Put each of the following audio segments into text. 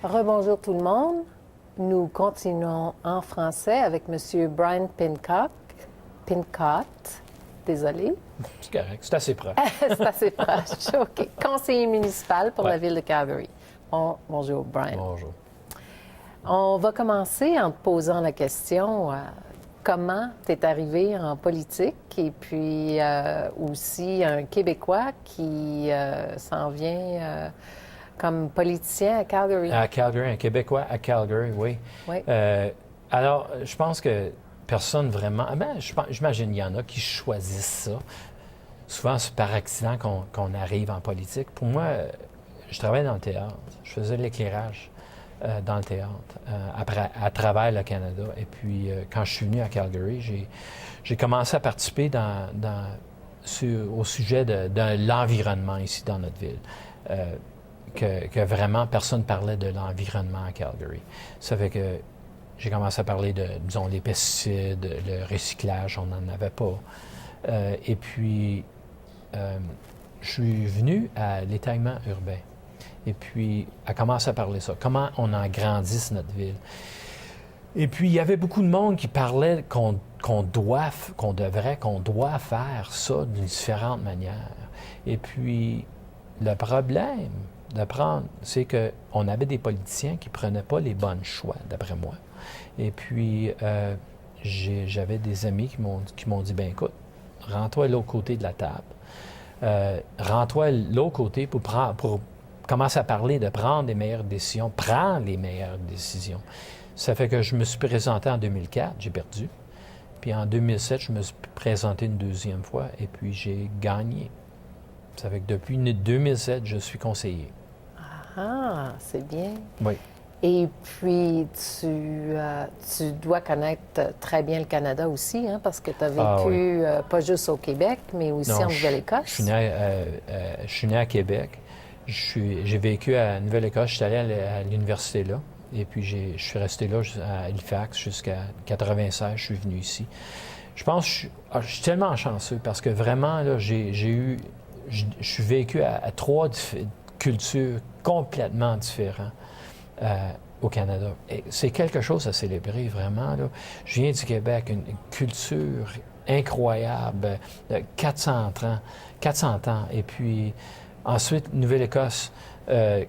Rebonjour tout le monde. Nous continuons en français avec M. Brian Pincott. Désolé. C'est correct, c'est assez proche. C'est assez proche. OK. Conseiller municipal pour la ville de Calgary. Bonjour, Brian. Bonjour. On va commencer en te posant la question comment tu es arrivé en politique et puis aussi un Québécois qui s'en vient comme politicien à Calgary. À Calgary, un Québécois à Calgary, oui. Oui. Alors, je pense que personne vraiment... j'imagine qu'il y en a qui choisissent ça. Souvent, c'est par accident qu'on arrive en politique. Pour moi, je travaillais dans le théâtre. Je faisais de l'éclairage dans le théâtre à travers le Canada. Et puis, quand je suis venu à Calgary, j'ai commencé à participer au sujet de l'environnement ici dans notre ville. Que vraiment personne ne parlait de l'environnement à Calgary. Ça fait que j'ai commencé à parler de, disons, les pesticides, le recyclage, on n'en avait pas. Et puis, je suis venu à l'étalement urbain. Et puis, à commencer à parler de ça. Comment on agrandisse notre ville. Et puis, il y avait beaucoup de monde qui parlait qu'on doit faire ça d'une différente manière. Et puis, le problème c'est qu'on avait des politiciens qui ne prenaient pas les bons choix, d'après moi. Et puis, j'avais des amis qui m'ont dit, ben écoute, rends-toi de l'autre côté de la table. Rends-toi de l'autre côté pour commencer à parler de prendre les meilleures décisions. Prends les meilleures décisions. Ça fait que je me suis présenté en 2004, j'ai perdu. Puis en 2007, je me suis présenté une deuxième fois et puis j'ai gagné. Ça fait que depuis 2007, je suis conseiller. Ah, c'est bien. Oui. Et puis, tu dois connaître très bien le Canada aussi, hein, parce que tu as vécu pas juste au Québec, mais aussi en Nouvelle-Écosse. Je suis né à Québec. J'ai vécu à Nouvelle-Écosse. Je suis allé à l'université là. Et puis, je suis resté là à Halifax jusqu'à 1996. Je suis venu ici. Je pense que je suis tellement chanceux parce que vraiment, là, je suis vécu à trois cultures complètement différentes au Canada. Et c'est quelque chose à célébrer, vraiment. Là. Je viens du Québec, une culture incroyable, de 400 ans. Et puis, ensuite, Nouvelle-Écosse,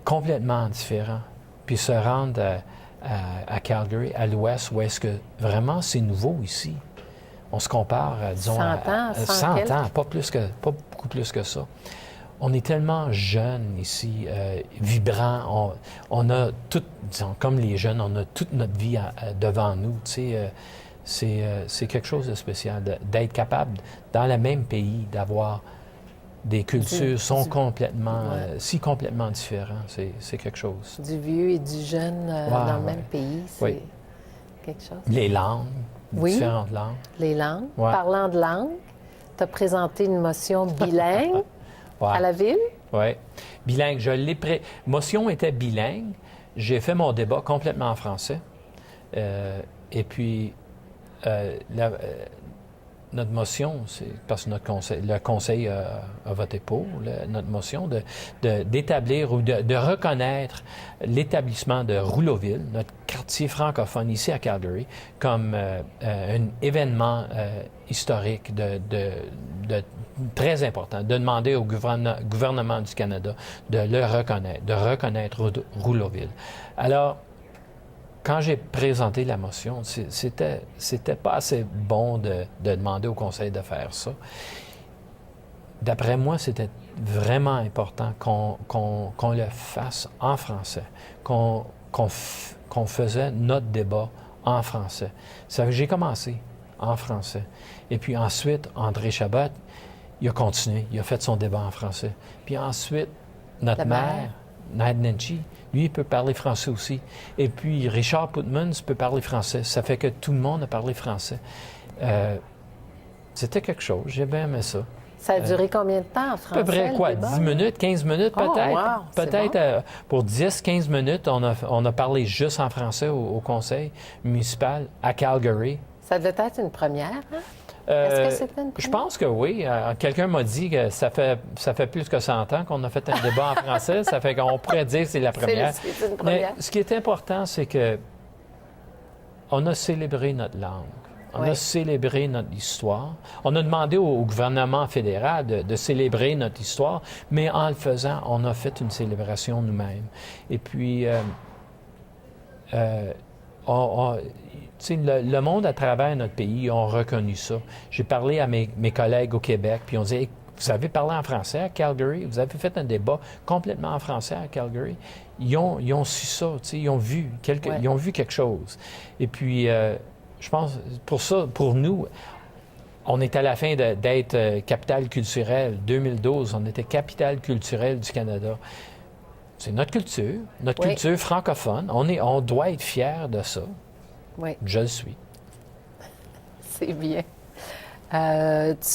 complètement différent. Puis se rendre à Calgary, à l'ouest, où est-ce que vraiment c'est nouveau ici. On se compare, disons, 100 ans, pas beaucoup plus que ça. On est tellement jeunes ici, vibrants. On a tout, disons, comme les jeunes, on a toute notre vie devant nous. Tu sais, c'est quelque chose de spécial d'être capable, dans le même pays, d'avoir des cultures complètement différents. C'est quelque chose. Du vieux et du jeune dans le même pays, c'est quelque chose. Les langues. Différentes langues. Les langues. Ouais. Parlant de langue, tu as présenté une motion bilingue à la ville. Oui. Bilingue. Motion était bilingue. J'ai fait mon débat complètement en français. Et puis, notre motion, c'est parce que le conseil a voté pour notre motion d'établir ou de reconnaître l'établissement de Rouleauville, notre quartier francophone ici à Calgary, comme un événement historique très important, de demander au gouvernement du Canada de le reconnaître, de reconnaître Rouleauville. Alors, quand j'ai présenté la motion, c'était pas assez bon de demander au conseil de faire ça. D'après moi, c'était vraiment important qu'on le fasse en français, qu'on faisait notre débat en français. Ça fait que j'ai commencé en français. Et puis ensuite, André Chabot, il a continué, il a fait son débat en français. Puis ensuite, notre maire, Naheed Nenshi, lui, il peut parler français aussi. Et puis, Richard Putmans peut parler français. Ça fait que tout le monde a parlé français. C'était quelque chose. J'ai bien aimé ça. Ça a duré combien de temps en français? À peu près, quoi? 10 minutes, 15 minutes peut-être? Wow, peut-être pour 10-15 minutes, on a parlé juste en français au conseil municipal à Calgary. Ça devait être une première, hein? Est-ce que c'était une Je première? pense que oui. Quelqu'un m'a dit que ça fait plus que 100 ans qu'on a fait un débat en français. Ça fait qu'on pourrait dire que c'est la première. C'est une Mais première. ce qui est important, c'est que on a célébré notre langue. On Oui. a célébré notre histoire. On a demandé au gouvernement fédéral de célébrer notre histoire, mais en le faisant, on a fait une célébration nous-mêmes. Et puis, tu sais, le monde à travers notre pays ont reconnu ça. J'ai parlé à mes collègues au Québec, puis on dit hey, vous avez parlé en français à Calgary, vous avez fait un débat complètement en français à Calgary. Ils ont su ça, tu sais, ils ont vu quelque chose. Et puis, je pense, pour ça, pour nous, on est à la fin d'être capitale culturelle. 2012, on était capitale culturelle du Canada. C'est notre culture francophone. On doit être fiers de ça. Oui, Je le suis. c'est bien.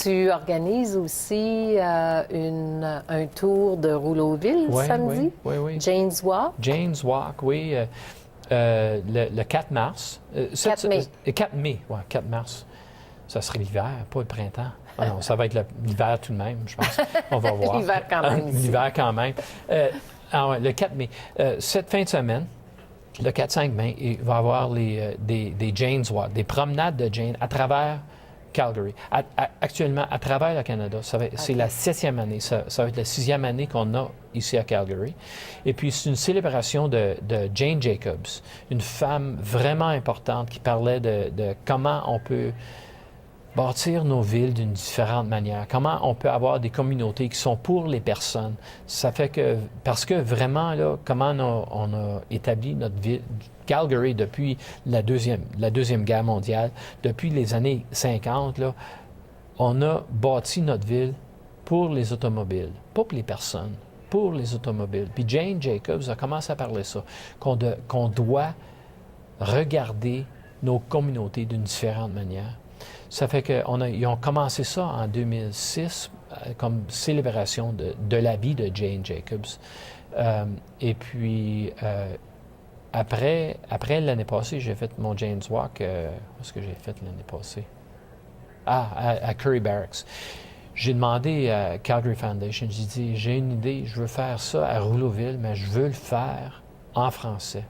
Tu organises aussi un tour de Rouleauville samedi? Oui. Jane's Walk? Jane's Walk, oui. Le 4 mars. 4 mai. 4 mai, oui, 4 mars. Ça serait l'hiver, pas le printemps. Ah non, ça va être l'hiver tout de même, je pense. On va voir. L'hiver quand même. L'hiver quand même. Le 4 mai. Cette fin de semaine, le 4-5 mai, il va y avoir des Jane's Walk, des promenades de Jane à travers Calgary. Actuellement, à travers le Canada, c'est la 7e année. Ça va être la 6e année qu'on a ici à Calgary. Et puis, c'est une célébration de Jane Jacobs, une femme vraiment importante qui parlait de comment on peut bâtir nos villes d'une différente manière, comment on peut avoir des communautés qui sont pour les personnes. Ça fait que, parce que vraiment, là, comment on a établi notre ville, Calgary, depuis la Deuxième Guerre mondiale, depuis les années 50, là, on a bâti notre ville pour les automobiles, pas pour les personnes, pour les automobiles. Puis Jane Jacobs a commencé à parler ça, qu'on doit regarder nos communautés d'une différente manière. Ça fait qu'ils ont commencé ça en 2006 comme célébration de la vie de Jane Jacobs. Et puis, après l'année passée, j'ai fait mon Jane's Walk. Où est-ce que j'ai fait l'année passée? À Curry Barracks. J'ai demandé à Calgary Foundation, j'ai dit, j'ai une idée, je veux faire ça à Rouleauville, mais je veux le faire en français.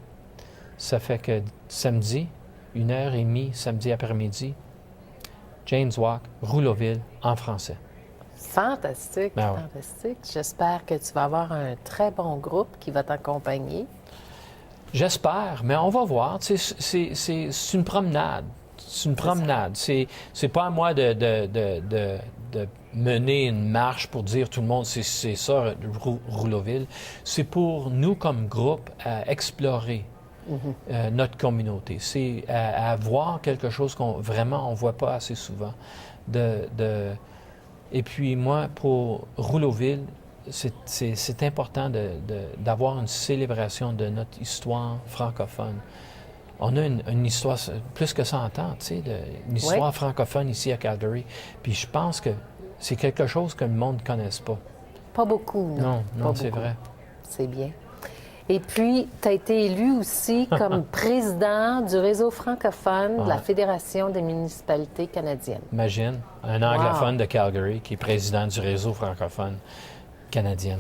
Ça fait que samedi, 1h30, samedi après-midi, Jane's Walk, Rouleauville, en français. Fantastique, Ben ouais. fantastique. J'espère que tu vas avoir un très bon groupe qui va t'accompagner. J'espère, mais on va voir. C'est une promenade. C'est une promenade. C'est pas à moi de mener une marche pour dire tout le monde c'est ça, Rouleauville. C'est pour nous comme groupe à explorer notre communauté. C'est à voir quelque chose qu'on vraiment on voit pas assez souvent. Et puis moi, pour Rouleauville, c'est important d'avoir une célébration de notre histoire francophone. On a une histoire plus que 100 ans, tu sais, une histoire francophone ici à Calgary. Puis je pense que c'est quelque chose que le monde ne connaisse pas. Pas beaucoup, non. Non, c'est vrai. C'est bien. Et puis, tu as été élu aussi comme président du réseau francophone de la Fédération des municipalités canadiennes. Imagine, un anglophone de Calgary qui est président du réseau francophone canadien.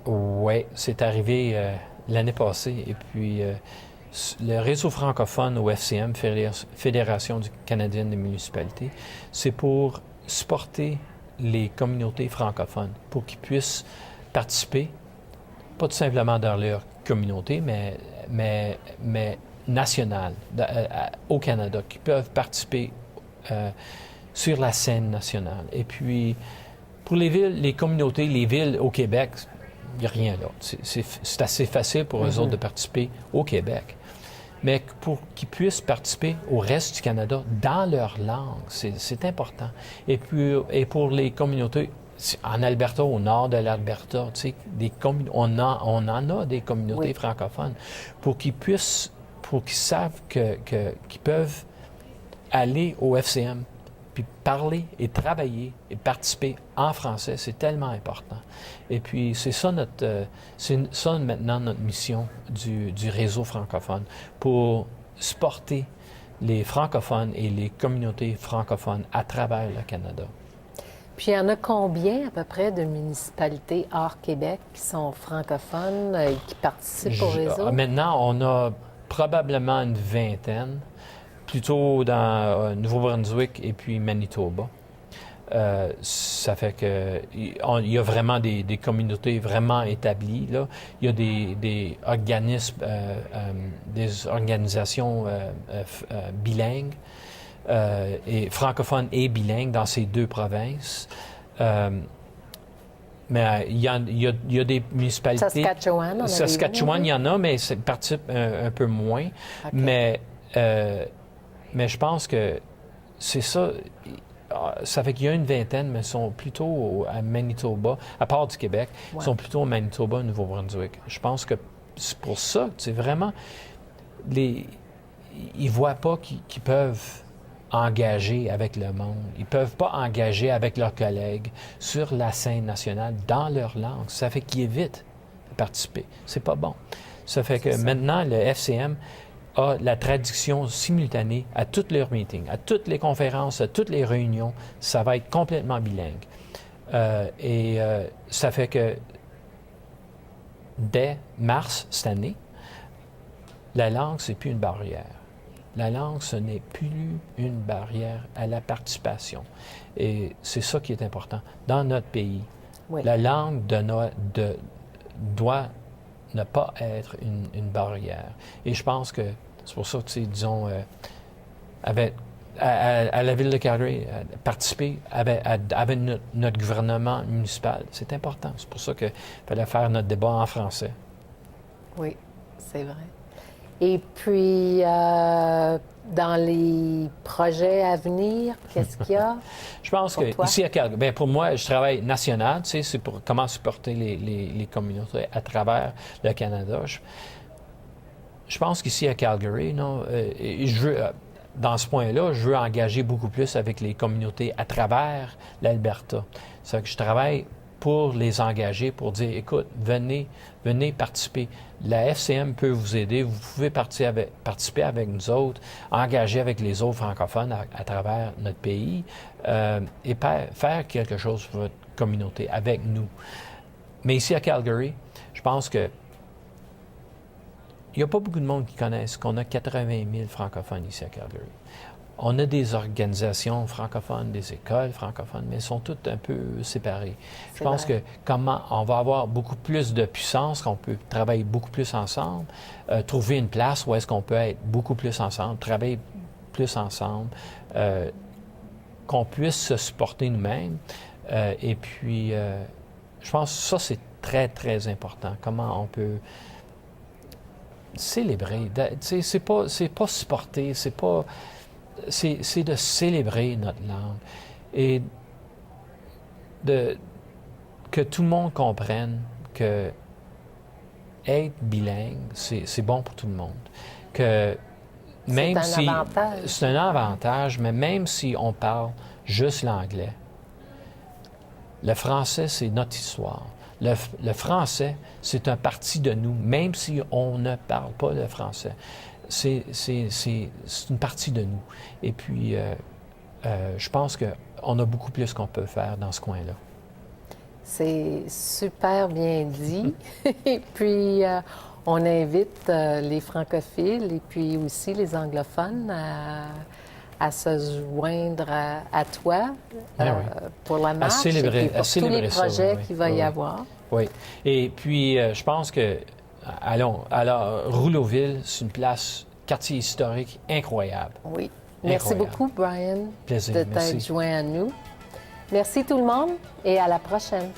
Oui, c'est arrivé l'année passée. Et puis, le réseau francophone au FCM, Fédération canadienne des municipalités, c'est pour supporter les communautés francophones, pour qu'ils puissent participer, pas tout simplement dans leur communauté, mais nationale, au Canada, qui peuvent participer sur la scène nationale. Et puis, pour les villes, les communautés, les villes au Québec, il n'y a rien là. C'est assez facile pour eux autres de participer au Québec. Mais pour qu'ils puissent participer au reste du Canada dans leur langue, c'est important. Et puis, pour les communautés, en Alberta, au nord de l'Alberta, tu sais, on en a des communautés francophones pour qu'ils savent qu'ils peuvent aller au FCM, puis parler et travailler et participer en français, c'est tellement important. Et puis, c'est ça maintenant notre mission du réseau francophone, pour supporter les francophones et les communautés francophones à travers le Canada. Puis il y en a combien à peu près de municipalités hors Québec qui sont francophones et qui participent au réseau? Maintenant, on a probablement une vingtaine, plutôt dans Nouveau-Brunswick et puis Manitoba. Ça fait que il y a vraiment des communautés vraiment établies, là. Il y a des organismes, des organisations bilingues, et francophones et bilingues dans ces deux provinces. Mais il y a des municipalités... Saskatchewan, Saskatchewan, il y en a, mais ça participe un peu moins. Okay. Mais je pense que c'est ça. Ça fait qu'il y a une vingtaine, mais sont plutôt à Manitoba, à part du Québec, sont plutôt au Manitoba, au Nouveau-Brunswick. Je pense que c'est pour ça, c'est vraiment... Ils ne voient pas qu'ils peuvent engager avec le monde. Ils ne peuvent pas engager avec leurs collègues sur la scène nationale dans leur langue. Ça fait qu'ils évitent de participer. C'est pas bon. Ça fait que maintenant, le FCM a la traduction simultanée à tous leurs meetings, à toutes les conférences, à toutes les réunions. Ça va être complètement bilingue. Ça fait que dès mars cette année, la langue, c'est plus une barrière. La langue, ce n'est plus une barrière à la participation. Et c'est ça qui est important. Dans notre pays, la langue doit ne pas être une barrière. Et je pense que c'est pour ça que, disons, à la Ville de Calgary, participer avec notre gouvernement municipal, c'est important. C'est pour ça qu'il fallait faire notre débat en français. Oui, c'est vrai. Et puis, dans les projets à venir, qu'est-ce qu'il y a? Je pense que ici à Calgary, bien, pour moi, je travaille national, tu sais, c'est pour comment supporter les communautés à travers le Canada. Je pense qu'ici à Calgary, non, dans ce point-là, je veux engager beaucoup plus avec les communautés à travers l'Alberta. C'est que je travaille pour les engager, pour dire, écoute, venez participer. La FCM peut vous aider, vous pouvez participer avec nous autres, engager avec les autres francophones à travers notre pays et faire quelque chose pour votre communauté avec nous. Mais ici à Calgary, je pense que il n'y a pas beaucoup de monde qui connaissent qu'on a 80 000 francophones ici à Calgary. On a des organisations francophones, des écoles francophones, mais elles sont toutes un peu séparées. Je pense que comment on va avoir beaucoup plus de puissance, qu'on peut travailler beaucoup plus ensemble, trouver une place où est-ce qu'on peut être beaucoup plus ensemble, travailler plus ensemble, qu'on puisse se supporter nous-mêmes. Et puis, je pense que ça, c'est très, très important. Comment on peut célébrer. C'est pas supporter, c'est de célébrer notre langue et que tout le monde comprenne que être bilingue, c'est bon pour tout le monde. Que même c'est un avantage. C'est un avantage, mais même si on parle juste l'anglais, le français, c'est notre histoire. Le français, c'est un parti de nous, même si on ne parle pas le français. C'est une partie de nous. Et puis, je pense qu'on a beaucoup plus qu'on peut faire dans ce coin-là. C'est super bien dit. Et puis, on invite les francophiles et puis aussi les anglophones à se joindre à toi pour la marche et puis pour tous les projets qu'il va y avoir. Oui. Et puis, je pense que, alors, Rouleauville, c'est une place, quartier historique incroyable. Oui. Merci beaucoup, Brian, Plaisir, de t'être joint à nous. Merci tout le monde et à la prochaine.